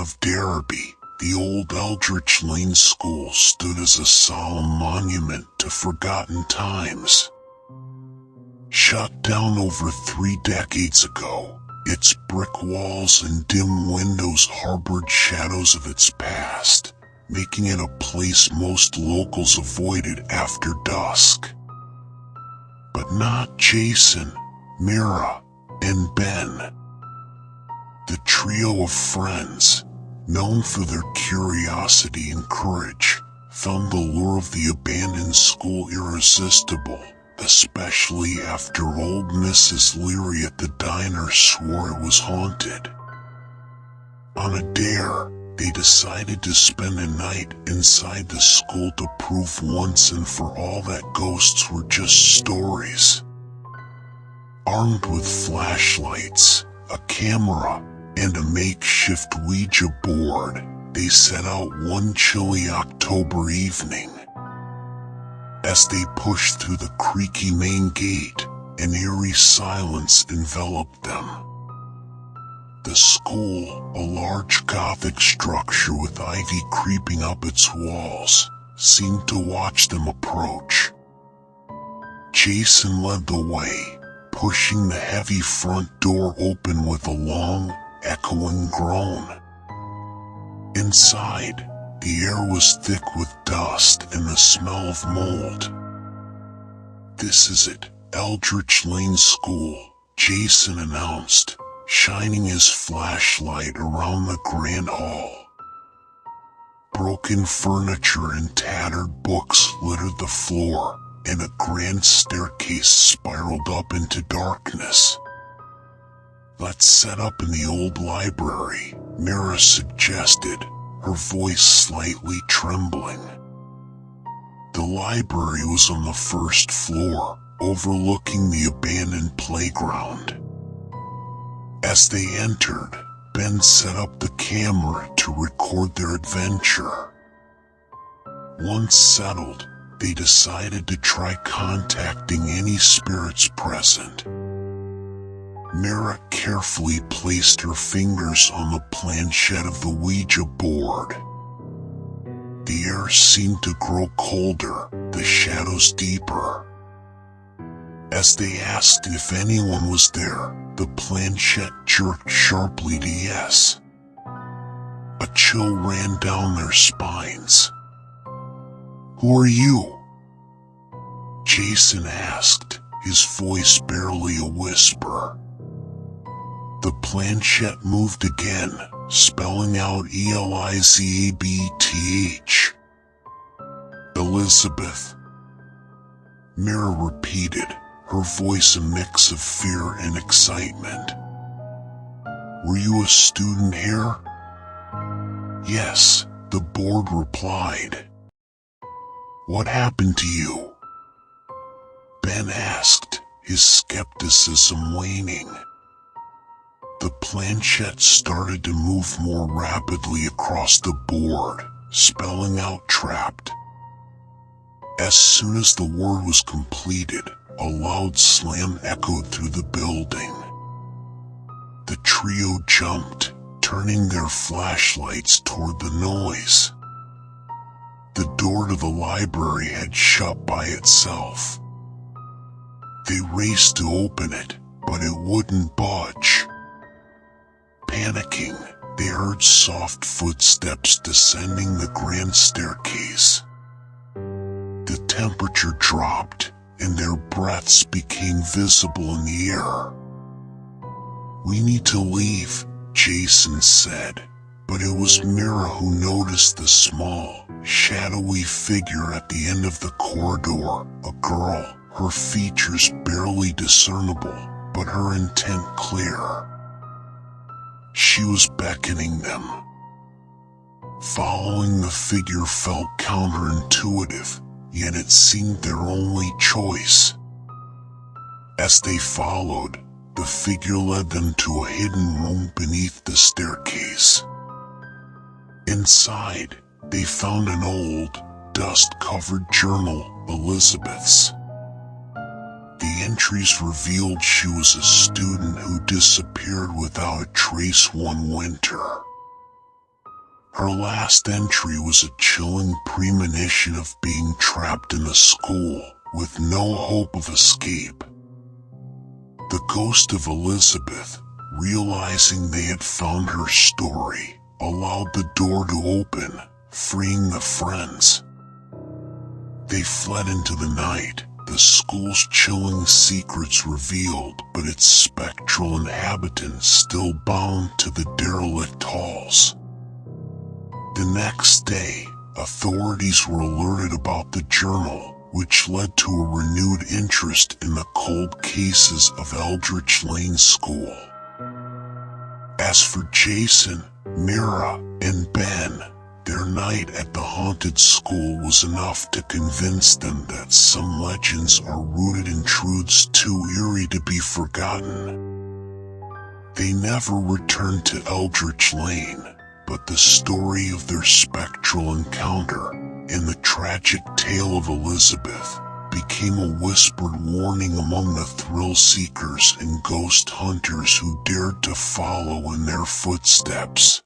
of Derby, the old Eldritch Lane school stood as a solemn monument to forgotten times. Shut down over 3 decades ago, its brick walls and dim windows harbored shadows of its past, making it a place most locals avoided after dusk. But not Jason, Mira, and Ben. The trio of friends, known for their curiosity and courage, found the lure of the abandoned school irresistible, especially after old Mrs. Leary at the diner swore it was haunted. On a dare, they decided to spend a night inside the school to prove once and for all that ghosts were just stories. Armed with flashlights, a camera, and a makeshift Ouija board, they set out one chilly October evening. As they pushed through the creaky main gate, an eerie silence enveloped them. The school, a large Gothic structure with ivy creeping up its walls, seemed to watch them approach. Jason led the way, pushing the heavy front door open with a long, echoing groan. Inside, the air was thick with dust and the smell of mold. "This is it, Eldritch Lane School," Jason announced, shining his flashlight around the grand hall. Broken furniture and tattered books littered the floor, and a grand staircase spiraled up into darkness. "Let's set up in the old library," Mira suggested, her voice slightly trembling. The library was on the first floor, overlooking the abandoned playground. As they entered, Ben set up the camera to record their adventure. Once settled, they decided to try contacting any spirits present. Mira carefully placed her fingers on the planchette of the Ouija board. The air seemed to grow colder, the shadows deeper. As they asked if anyone was there, the planchette jerked sharply to yes. A chill ran down their spines. "Who are you?" Jason asked, his voice barely a whisper. The planchette moved again, spelling out Elizabeth. "Elizabeth." Mira repeated, her voice a mix of fear and excitement. "Were you a student here?" "Yes," the board replied. "What happened to you?" Ben asked, his skepticism waning. The planchette started to move more rapidly across the board, spelling out trapped. As soon as the word was completed, a loud slam echoed through the building. The trio jumped, turning their flashlights toward the noise. The door to the library had shut by itself. They raced to open it, but it wouldn't budge. Panicking, they heard soft footsteps descending the grand staircase. The temperature dropped, and their breaths became visible in the air. "We need to leave," Jason said, but it was Mira who noticed the small, shadowy figure at the end of the corridor, a girl, her features barely discernible, but her intent clear. She was beckoning them. Following the figure felt counterintuitive, yet it seemed their only choice. As they followed, the figure led them to a hidden room beneath the staircase. Inside, they found an old, dust-covered journal, Elizabeth's. The entries revealed she was a student who disappeared without a trace one winter. Her last entry was a chilling premonition of being trapped in a school with no hope of escape. The ghost of Elizabeth, realizing they had found her story, allowed the door to open, freeing the friends. They fled into the night, the school's chilling secrets revealed, but its spectral inhabitants still bound to the derelict halls. The next day, authorities were alerted about the journal, which led to a renewed interest in the cold cases of Eldritch Lane School. As for Jason, Mira, and Ben, their night at the haunted school was enough to convince them that some legends are rooted in truths too eerie to be forgotten. They never returned to Eldritch Lane, but the story of their spectral encounter and the tragic tale of Elizabeth became a whispered warning among the thrill seekers and ghost hunters who dared to follow in their footsteps.